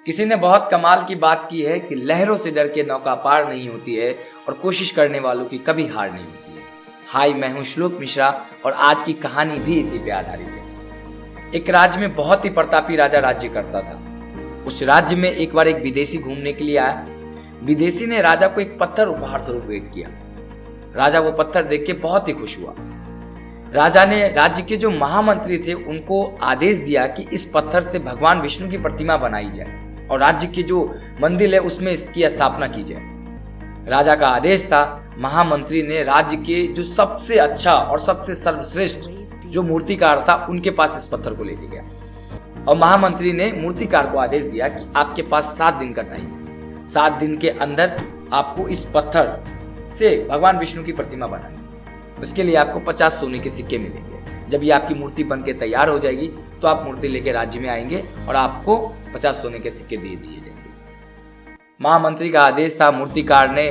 किसी ने बहुत कमाल की बात की है कि लहरों से डर के नौका पार नहीं होती है और कोशिश करने वालों की कभी हार नहीं होती है। हाय, मैं हूं श्लोक मिश्रा और आज की कहानी भी इसी पे आधारित है। एक राज्य में बहुत ही प्रतापी राजा राज्य करता था। उस राज्य में एक बार एक विदेशी घूमने के लिए आया। विदेशी ने राजा को एक पत्थर उपहार स्वरूप भेंट किया। राजा वो पत्थर देख के बहुत ही खुश हुआ। राजा ने राज्य के जो महामंत्री थे उनको आदेश दिया कि इस पत्थर से भगवान विष्णु की प्रतिमा बनाई जाए और राज्य के जो मंदिर है उसमें इसकी स्थापना की जाए। राजा का आदेश था। महामंत्री ने राज्य के जो सबसे अच्छा और सबसे सर्वश्रेष्ठ जो मूर्तिकार था उनके पास इस पत्थर को लेके गया और महामंत्री ने मूर्तिकार को आदेश दिया कि आपके पास 7 दिन का टाइम है। 7 दिन के अंदर आपको इस पत्थर से भगवान विष्णु की प्रतिमा बनानी। उसके लिए आपको 50 सोने के सिक्के मिलेंगे। जब ये आपकी मूर्ति बनके तैयार हो जाएगी तो आप मूर्ति लेके राज्य में आएंगे और आपको 50 सोने के सिक्के दे दिए जाएंगे। महामंत्री का आदेश था। मूर्तिकार ने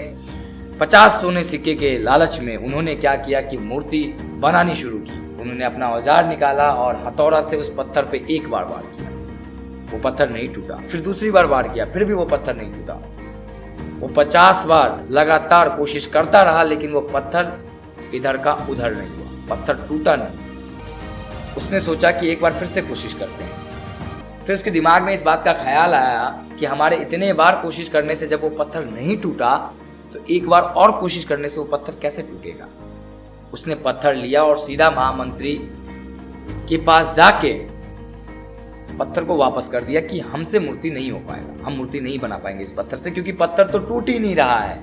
50 सोने सिक्के के लालच में उन्होंने क्या किया कि मूर्ति बनानी शुरू की। उन्होंने अपना औजार निकाला और हथौड़ा से उस पत्थर पे एक बार वार किया। वो पत्थर नहीं टूटा। फिर दूसरी बार वार किया, फिर भी वो पत्थर नहीं टूटा। वो 50 बार लगातार कोशिश करता रहा लेकिन वो पत्थर इधर का उधर नहीं हुआ, पत्थर टूटा नहीं। उसने सोचा कि एक बार फिर से कोशिश करते हैं। फिर उसके दिमाग में इस बात का ख्याल आया कि हमारे इतने बार कोशिश करने से जब वो पत्थर नहीं टूटा तो एक बार और कोशिश करने से वो पत्थर कैसे टूटेगा। उसने पत्थर लिया और सीधा महामंत्री के पास जाके पत्थर को वापस कर दिया कि हमसे मूर्ति नहीं हो पाएगा, हम मूर्ति नहीं बना पाएंगे इस पत्थर से, क्योंकि पत्थर तो टूट ही नहीं रहा है।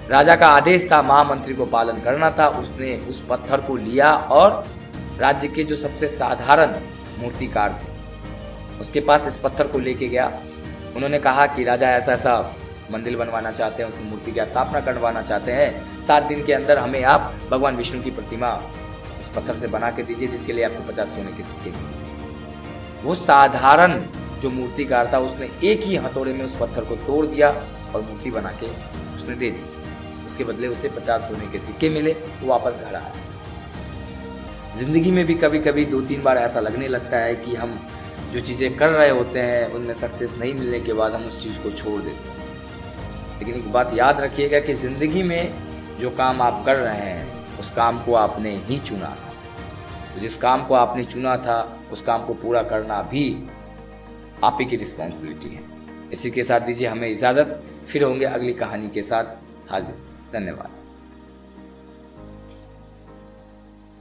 राजा का आदेश था, महामंत्री को पालन करना था। उसने उस पत्थर को लिया और राज्य के जो सबसे साधारण मूर्तिकार थे उसके पास इस पत्थर को लेके गया। उन्होंने कहा कि राजा ऐसा ऐसा मंदिर बनवाना चाहते हैं, उसमें मूर्ति की स्थापना करवाना चाहते हैं। 7 दिन के अंदर हमें आप भगवान विष्णु की प्रतिमा इस पत्थर से बना के दीजिए, जिसके लिए आपको 50 सोने के सिक्के देंगे। वो साधारण जो मूर्तिकार था उसने एक ही हथौड़े में उस पत्थर को तोड़ दिया और मूर्ति बना के उसने दे दी। उसके बदले उसे 50 सोने के सिक्के मिले। वो वापस घर आया। जिंदगी में भी कभी कभी 2-3 बार ऐसा लगने लगता है कि हम जो चीज़ें कर रहे होते हैं उनमें सक्सेस नहीं मिलने के बाद हम उस चीज़ को छोड़ देते हैं। लेकिन एक बात याद रखिएगा कि ज़िंदगी में जो काम आप कर रहे हैं उस काम को आपने ही चुना था। तो जिस काम को आपने चुना था उस काम को पूरा करना भी आप ही की रिस्पॉन्सिबिलिटी है। इसी के साथ दीजिए हमें इजाज़त। फिर होंगे अगली कहानी के साथ हाजिर। धन्यवाद।